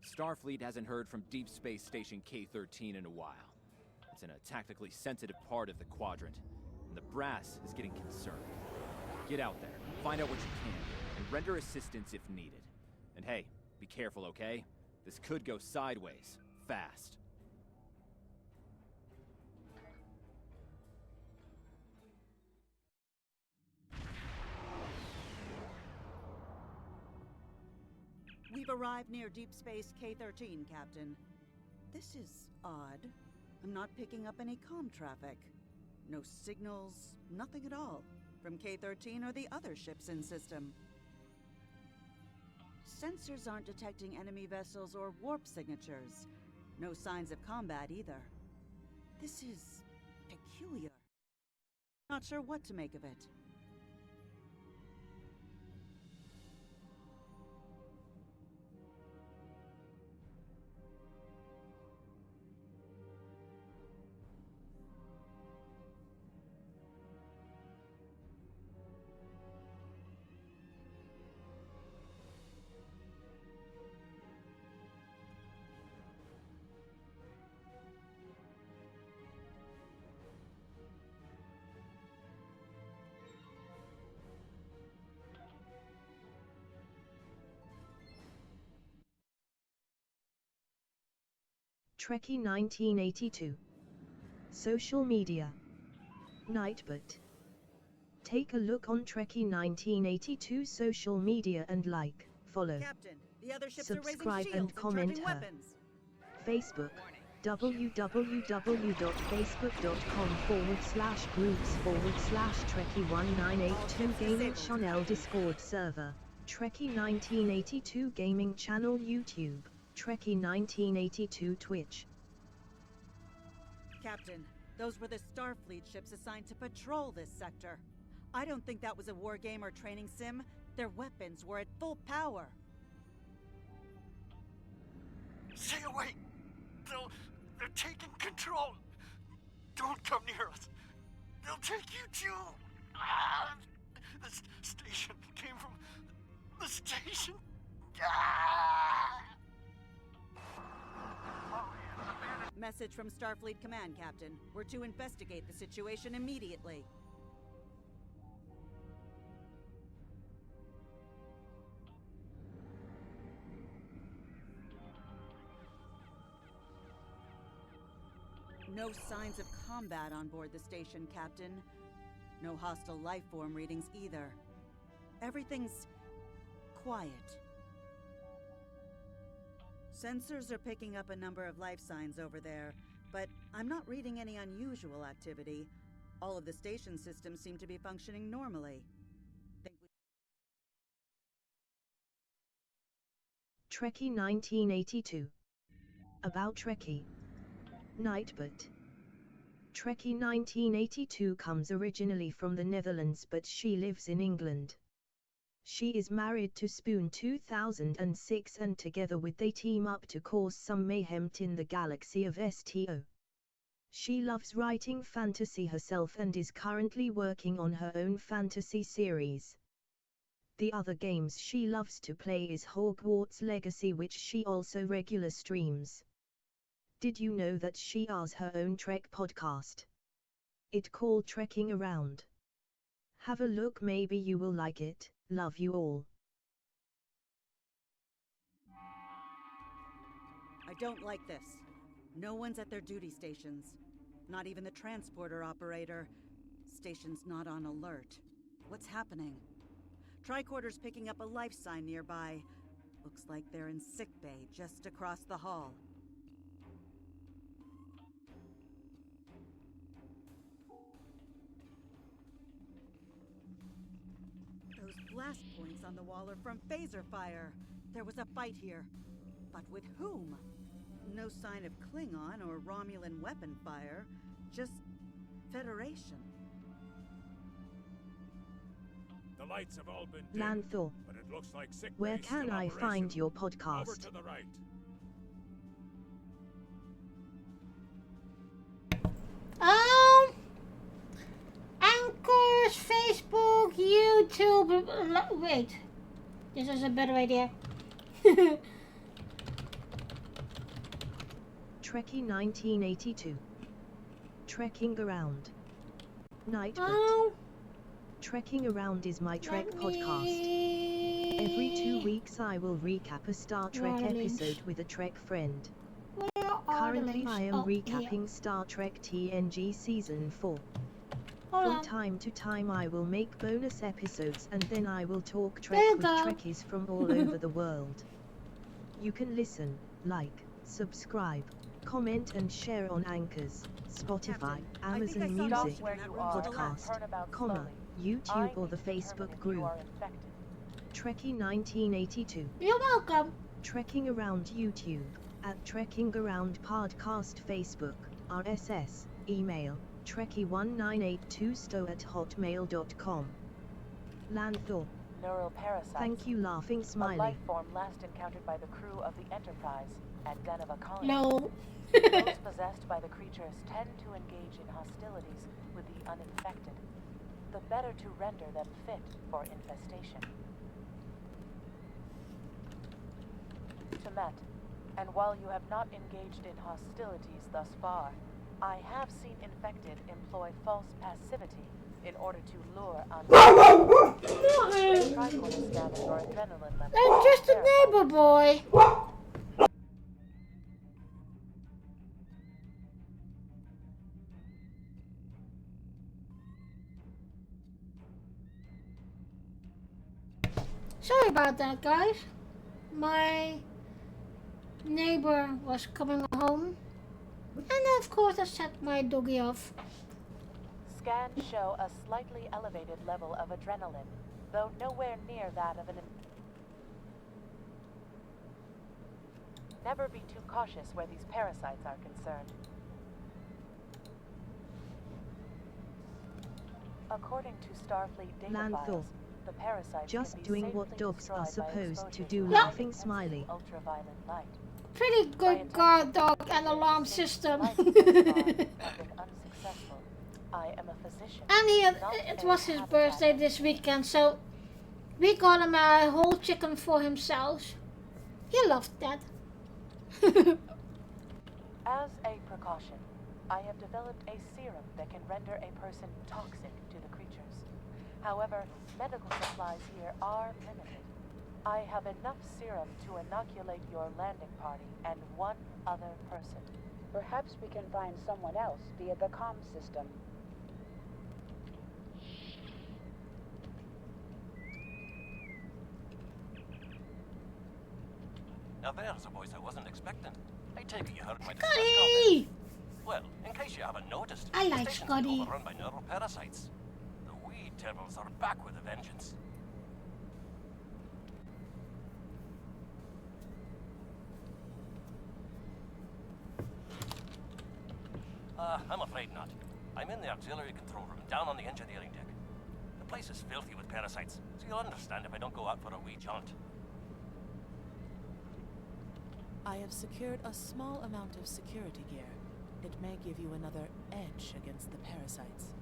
Starfleet hasn't heard from Deep Space Station K-13 in a while. It's in a tactically sensitive part of the quadrant, and the brass is getting concerned. Get out there, find out what you can, and render assistance if needed. And hey, be careful, okay? This could go sideways, fast. We've arrived near Deep Space K-13, Captain. This is odd. I'm not picking up any comm traffic. No signals, nothing at all, from K-13 or the other ships in system. Sensors aren't detecting enemy vessels or warp signatures. No signs of combat either. This is peculiar. Not sure what to make of it. Trekkie 1982. Social media. Nightbot. Take a look on Trekkie 1982 social media and like, follow, Captain, the other ships subscribe are raising and shields comment and her. charging weapons. Facebook. www.facebook.com/groups/Trekkie1982 Gaming Channel Discord server. Trekkie 1982 Gaming Channel YouTube. Trekkie 1982 Twitch. Captain, those were the Starfleet ships assigned to patrol this sector. I don't think that was a war game or training sim. Their weapons were at full power. Stay away! They're taking control! Don't come near us! They'll take you too! The station came from the station! Message from Starfleet Command, Captain. We're to investigate the situation immediately. No signs of combat on board the station, Captain. No hostile life form readings either. Everything's quiet. Sensors are picking up a number of life signs over there, but I'm not reading any unusual activity. All of the station systems seem to be functioning normally. Trekkie 1982. About Trekkie. Nightbot. Trekkie 1982 comes originally from the Netherlands, but she lives in England. She is married to Spoon 2006 and together they team up to cause some mayhem in the galaxy of STO. She loves writing fantasy herself and is currently working on her own fantasy series. The other games she loves to play is Hogwarts Legacy, which she also regular streams. Did you know that she has her own Trek podcast? It called Trekking Around. Have a look, maybe you will like it. Love you all. I don't like this. No one's at their duty stations. Not even the transporter operator. Station's not on alert. What's happening? Tricorder's picking up a life sign nearby. Looks like they're in sickbay just across the hall. Those blast points on the wall are from phaser fire. There was a fight here. But with whom? No sign of Klingon or Romulan weapon fire. Just Federation. The lights have all been dimmed, Lanthor, but it looks like sick where bay's can still I operational. find your Over podcast? to the right. Anchors, Facebook, YouTube. Wait, this is a better idea. Trekkie 1982. Trekking Around. Nightbot. Oh, Trekking Around is my Trek let podcast. me... Every 2 weeks I will recap a Star Trek Where are the links? episode with a Trek friend. Where are the Currently links? I am Oh, recapping here. Star Trek TNG Season 4. Hold From on. time to time I will make bonus episodes and then I will talk There Trek you with go. Trekkies from all over the world. You can listen, like, subscribe, comment and share on Anchors, Spotify, Captain, I think I Amazon saw Music, something in that room to the Podcast, left. comma, YouTube or the Facebook group. Trekkie 1982. You're welcome. Trekking Around YouTube, at Trekking Around Podcast Facebook, RSS, email, trekkie1982sto@hotmail.com. Lanthor. Neural parasites. Thank you laughing A smiley. life form last encountered by the crew of the Enterprise at Deneva colony. No. Those possessed by the creatures tend to engage in hostilities with the uninfected, the better to render them fit for infestation. To Met, and while you have not engaged in hostilities thus far, I have seen infected employ false passivity in order to lure on tricorder scanner or adrenaline level. They're just a neighbor boy. Sorry about that, guys. My neighbor was coming home, and of course I set my doggy off. Scans show a slightly elevated level of adrenaline, though nowhere near that of an... Never be too cautious where these parasites are concerned. According to Starfleet data Lanthor. files, the parasites Just can be doing what safely dogs are destroyed by supposed to exposure do, high laughing intensity smiley. ultraviolet light. Pretty good guard dog and alarm system. My efforts have been unsuccessful. I am a physician. And not it a was his habitat birthday this weekend, so we got him a whole chicken for himself. He loved that. As a precaution, I have developed a serum that can render a person toxic to the creatures. However, medical supplies here are limited. I have enough serum to inoculate your landing party and one other person. Perhaps we can find someone else via the comm system. Now there's a voice I wasn't expecting. I take it you heard my Scotty! Well, in case you haven't noticed, I the like station's Scotty. overrun by neural parasites. The wee devils are back with a vengeance. I'm afraid not. I'm in the auxiliary control room, down on the engineering deck. The place is filthy with parasites, so you'll understand if I don't go out for a wee jaunt. I have secured a small amount of security gear. It may give you another edge against the parasites.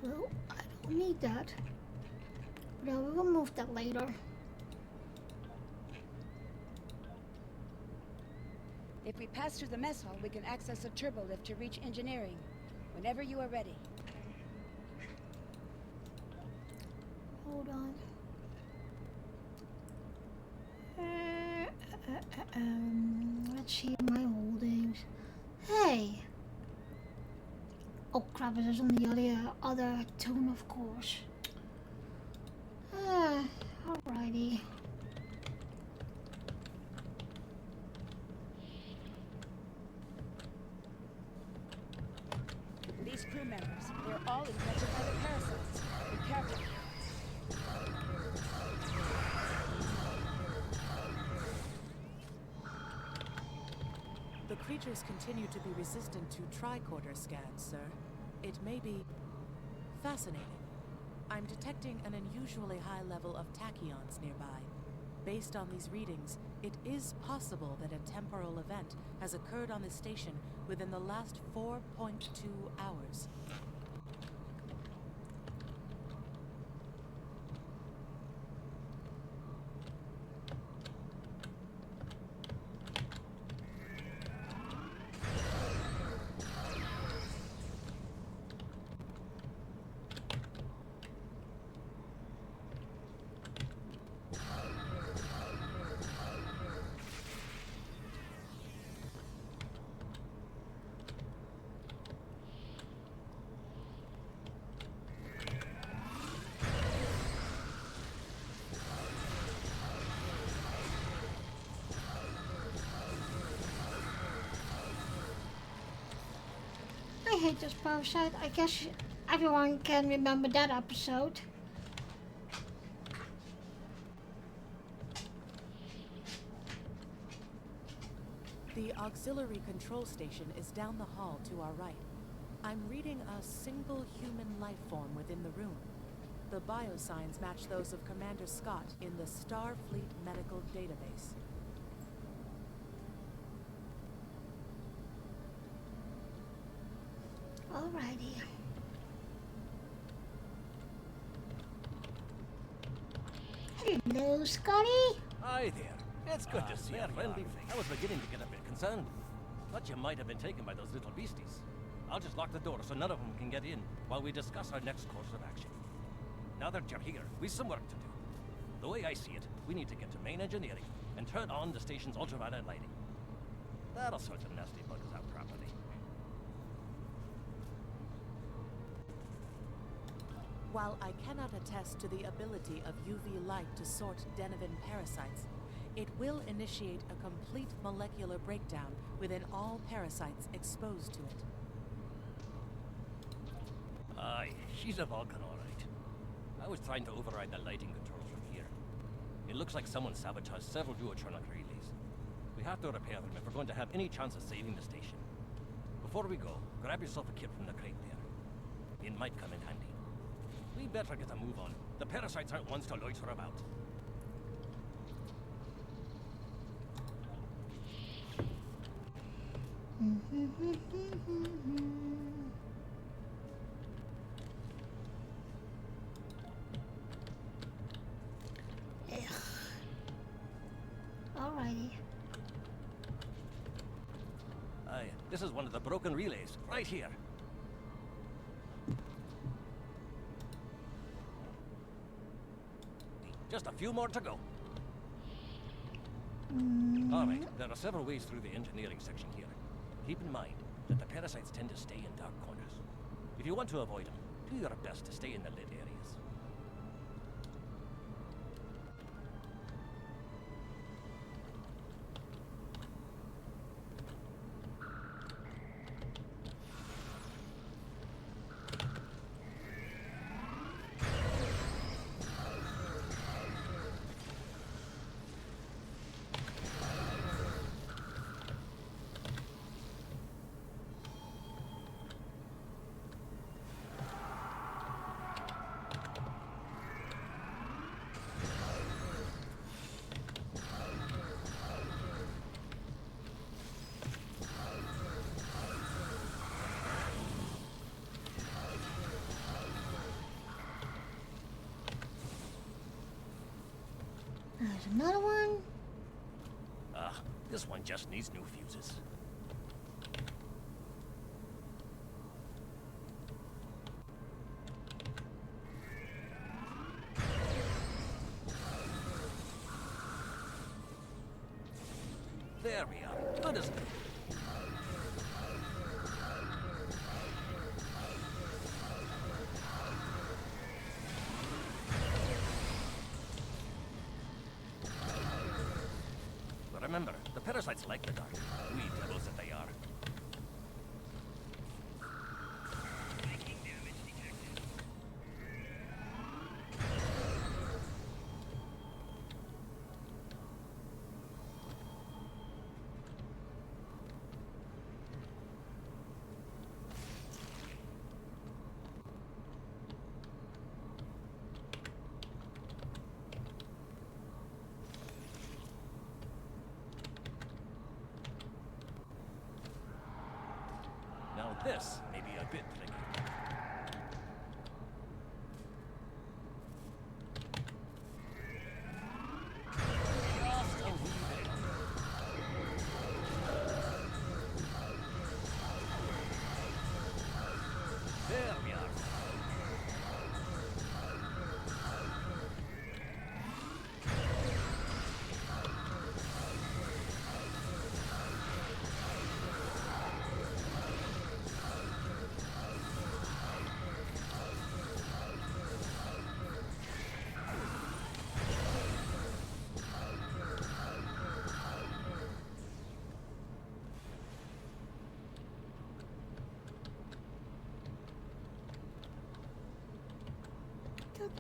Well, I don't need that. But I will remove that later. If we pass through the mess hall, we can access a turbo lift to reach engineering. Whenever you are ready. Hold on. Let's see my holdings. Hey! Oh crap, it is on the other tone, of course. Alrighty. These crew members, they're all infected by the parasites. Be careful. The creatures continue to be resistant to tricorder scans, sir. It may be fascinating. I'm detecting an unusually high level of tachyons nearby. Based on these readings, it is possible that a temporal event has occurred on this station within the last 4.2 hours. I hate this parasite. I guess everyone can remember that episode. The auxiliary control station is down the hall to our right. I'm reading a single human life form within the room. The biosigns match those of Commander Scott in the Starfleet Medical Database. Alrighty. Hello, Scotty. Hi there. It's good to see you, friendly. I was beginning to get a bit concerned. Thought you might have been taken by those little beasties. I'll just lock the door so none of them can get in while we discuss our next course of action. Now that you're here, we've some work to do. The way I see it, we need to get to main engineering and turn on the station's ultraviolet lighting. That'll sort the nasty buggers out properly. While I cannot attest to the ability of UV light to sort Denivan parasites, it will initiate a complete molecular breakdown within all parasites exposed to it. Aye, she's a Vulcan, all right. I was trying to override the lighting controls from here. It looks like someone sabotaged several duotronic relays. We have to repair them if we're going to have any chance of saving the station. Before we go, grab yourself a kit from the crate there. It might come in handy. We better get a move on. The parasites aren't ones to loiter about. Alrighty. Aye, this is one of the broken relays, right here. Just a few more to go. All right, there are several ways through the engineering section here. Keep in mind that the parasites tend to stay in dark corners. If you want to avoid them, do your best to stay in the lit areas. There's another one. This one just needs new fuses. There we are. Good, isn't it? Remember, the parasites like the dark. We devils that they are. Making damage detected. Now this may be a bit tricky. Just a wee bit. There we are.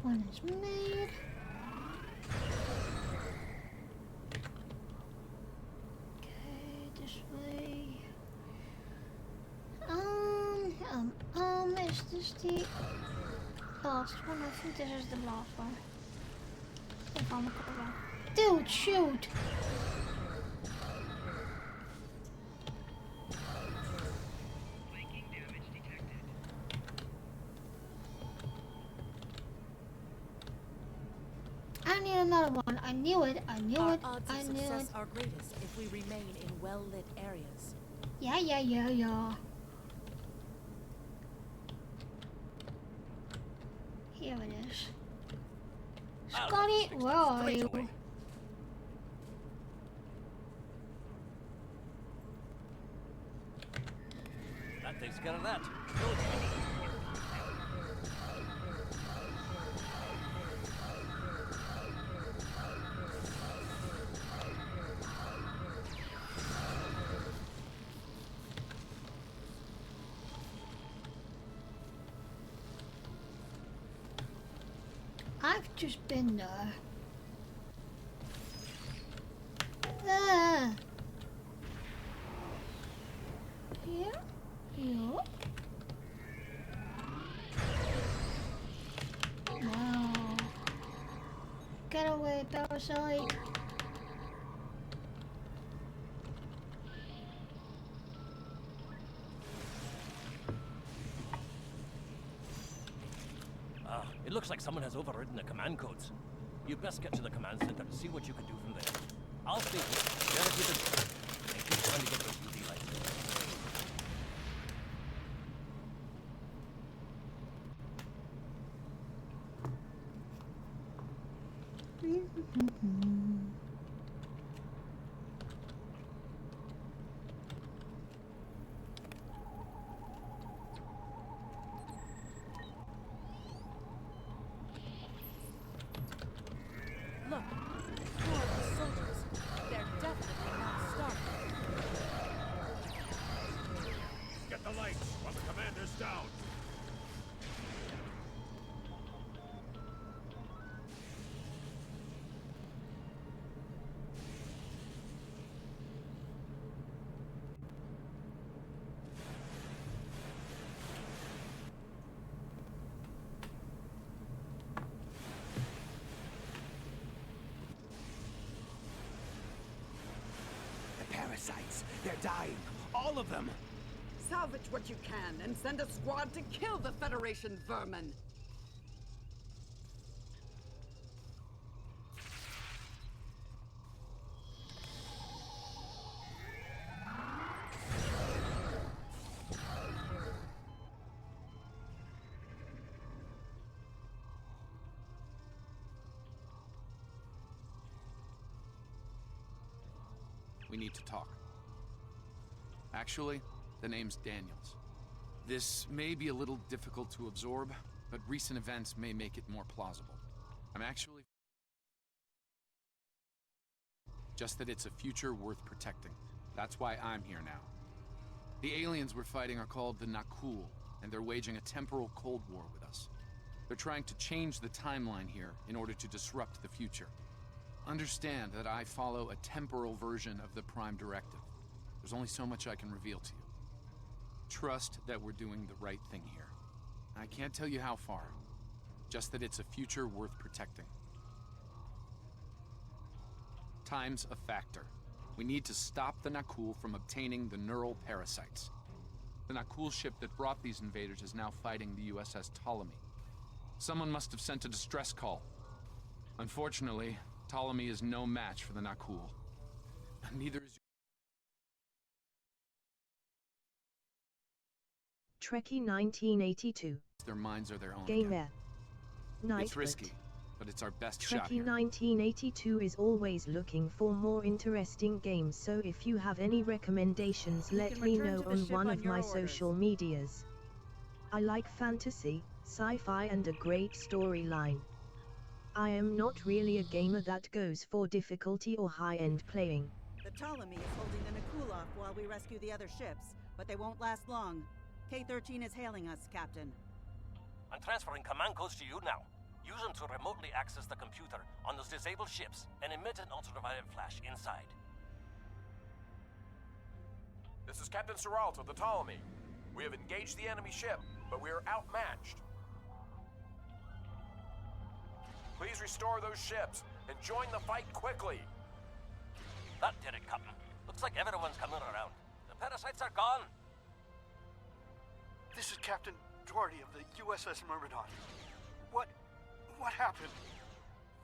One is made. Okay, this way. Is this the last one? I think this is the last one. If I'm correct. Dude, shoot! I need another one. I knew it. I knew it. Odds I of knew success it. are greatest if we remain in well-lit areas. Yeah. Here it is. Scotty, where are you? That takes care of that. I've just been there. Here? No. No. Get away, parasite. It looks like someone has overridden the command codes. You best get to the command center to see what you can do from there. I'll stay here, verify the door, and keep trying to get those UV lights. Look, four of the soldiers. They're definitely not starving. Get the lights while the commander's down. Parasites. They're dying. All of them. Salvage what you can and send a squad to kill the Federation vermin. We need to talk. Actually, the name's Daniels. This may be a little difficult to absorb, but recent events may make it more plausible. I'm actually... Just that it's a future worth protecting. That's why I'm here now. The aliens we're fighting are called the Nakul, and they're waging a temporal Cold War with us. They're trying to change the timeline here in order to disrupt the future. Understand that I follow a temporal version of the Prime Directive. There's only so much I can reveal to you. Trust that we're doing the right thing here. I can't tell you how far, just that it's a future worth protecting. Time's a factor. We need to stop the Nakul from obtaining the neural parasites. The Nakul ship that brought these invaders is now fighting the USS Ptolemy. Someone must have sent a distress call. Unfortunately, Ptolemy is no match for the Nakul. Neither is... Trekkie 1982. Their minds are their own. Gamer. It's risky, but it's our best shot Trekkie here. 1982 is always looking for more interesting games, so if you have any recommendations, let me know on one of my social medias. I like fantasy, sci-fi and a great storyline. I am not really a gamer that goes for difficulty or high-end playing. The Ptolemy is holding the Nakul off while we rescue the other ships, but they won't last long. K-13 is hailing us, Captain. I'm transferring command codes to you now. Use them to remotely access the computer on those disabled ships and emit an ultraviolet flash inside. This is Captain Seralt of the Ptolemy. We have engaged the enemy ship, but we are outmatched. Please restore those ships and join the fight quickly. That did it, Captain. Looks like everyone's coming around. The parasites are gone. This is Captain Doherty of the USS Myrmidon. What happened?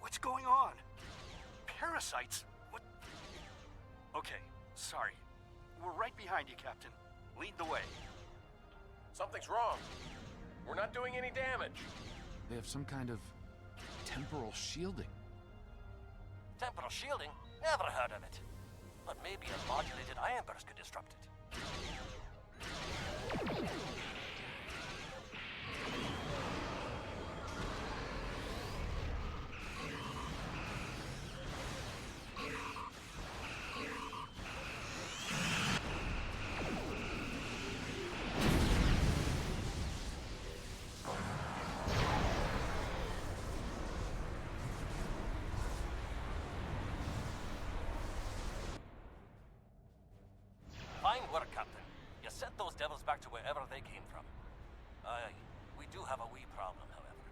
What's going on? Parasites? What? Okay, sorry. We're right behind you, Captain. Lead the way. Something's wrong. We're not doing any damage. They have some kind of temporal shielding. Temporal shielding? Never heard of it. But maybe a modulated ion burst could disrupt it. Fine work, Captain. You sent those devils back to wherever they came from. We do have a wee problem, however.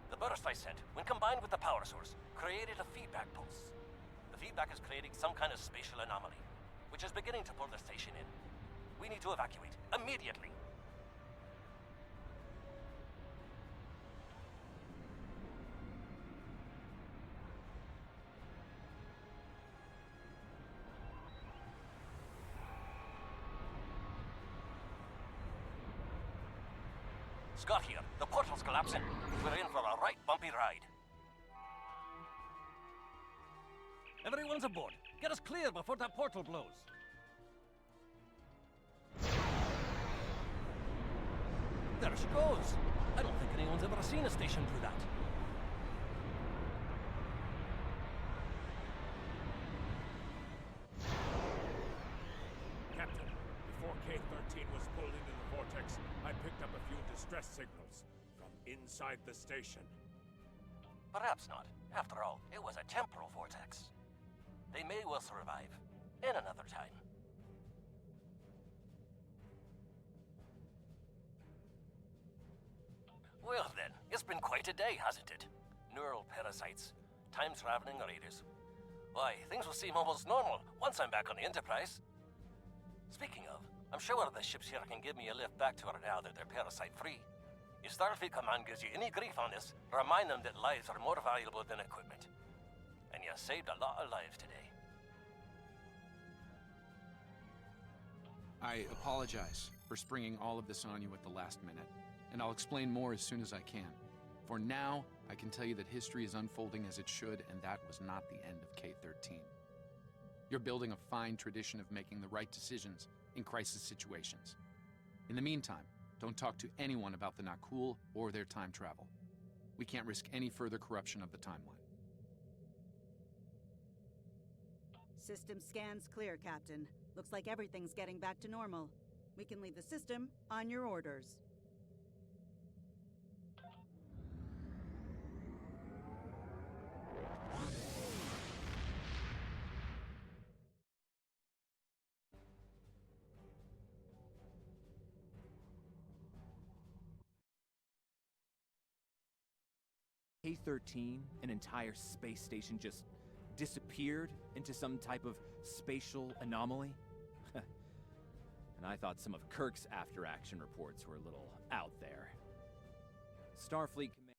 The burst I sent, when combined with the power source, created a feedback pulse. The feedback is creating some kind of spatial anomaly, which is beginning to pull the station in. We need to evacuate, immediately. Scott here. The portal's collapsing. We're in for a right bumpy ride. Everyone's aboard. Get us clear before that portal blows. There she goes. I don't think anyone's ever seen a station do that. Captain, before K-13 was pulled into the vortex, I picked up a few distress signals from inside the station. Perhaps not. After all, it was a temporal vortex. They may well survive. In another time. Well then, it's been quite a day, hasn't it? Neural parasites, time-traveling raiders. Why, things will seem almost normal once I'm back on the Enterprise. Speaking of, I'm sure one of the ships here can give me a lift back to her now that they're parasite-free. If Starfleet Command gives you any grief on this, remind them that lives are more valuable than equipment. And you saved a lot of lives today. I apologize for springing all of this on you at the last minute, and I'll explain more as soon as I can. For now, I can tell you that history is unfolding as it should, and that was not the end of K-13. You're building a fine tradition of making the right decisions in crisis situations. In the meantime, don't talk to anyone about the Nakul or their time travel. We can't risk any further corruption of the timeline. System scans clear, Captain. Looks like everything's getting back to normal. We can leave the system on your orders. K-13, an entire space station, just disappeared into some type of spatial anomaly? And I thought some of Kirk's after-action reports were a little out there. Starfleet Command...